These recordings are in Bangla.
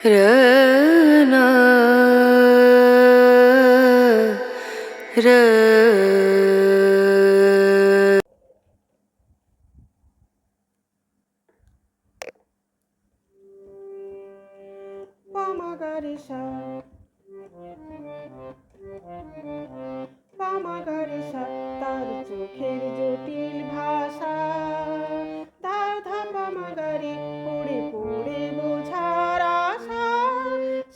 रना र পামাগারেসা পামাগারেসা তার চোখের জটিল ভাষা ধা ধা পামাগারে পড়ে পড়ে বোঝার আশা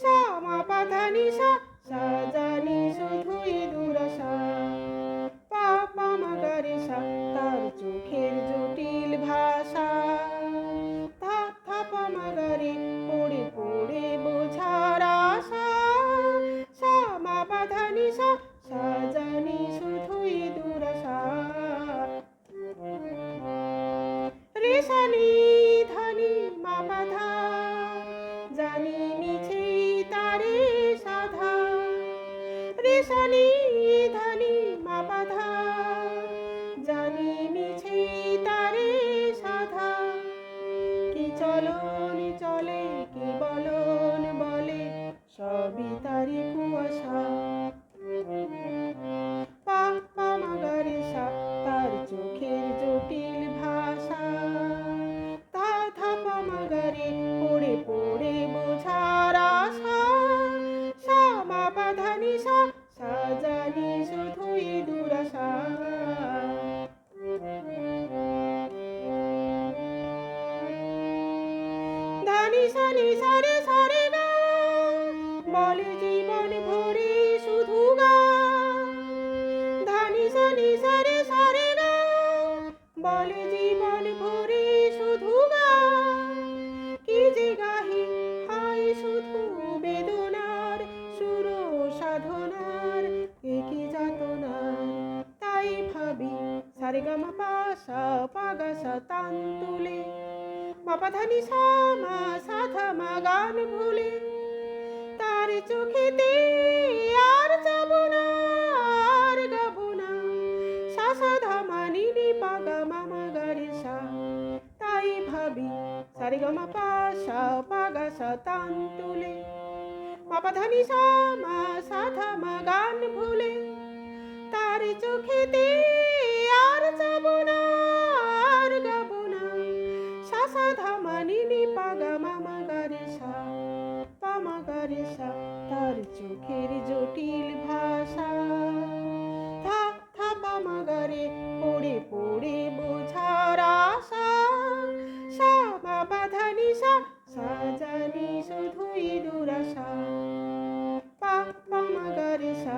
শ্যামা পাধানিসা সাজানি শুধুই দুরাশা পামাগারেসা তার চোখের জটিল ভাষা ধা ধা পামাগারে পড়ে পড়ে বোঝার আশা শ্যামা পাধানিসা সাজানি শুধুই দুরাশা রেশানি ধানি মা বাধা জানি মিছে তারে সাধা রেশানি ধানি মা বাধা জানি মিছে তারে সাধা কি চলন চলে কি বলন বলে সবই তারি কুয়াশা পামাগারেসা তার চোখের জটিল ভাষা ধা ধা পামাগারে পড়ে পড়ে বোঝার আশা শ্যামা পাধানিসা সাজানি শুধুই দুরাশা ধানিসা নিসা রে সারে গা বলে জীবন ভরে শুধু গা ধানিসা নিসা রে সারে গা বলে জীবন ভরে শুধু গা কি যে গাহি হায় শুধু বেদনার সুর সাধনার কি যাতনার তাই ভাবি সারে গা মা পাশা পাগাসা তান তুলে বাবা ধানি সামা সাধা মা গান ভুলে তার চোখেতে আর যাব না আর গাব না সাসা ধামানি নি পাগা মামা গারেসা তাই ভাবি সারে গা মা পাশা পাগাসা তান তুলে বাবা ধানি সামা সাধা মা গান ভুলে তার চোখেতে আর যাব না আর গাব না সাসা ধামানি নি পাগা মামা গারেসা পামাগারেসা তার চোখের জটিল ভাষা ধা ধা পামাগারে পড়ে পড়ে বোঝার আশা শ্যামা পাধানিসা সাজানি শুধুই দুরাশা পামাগারেসা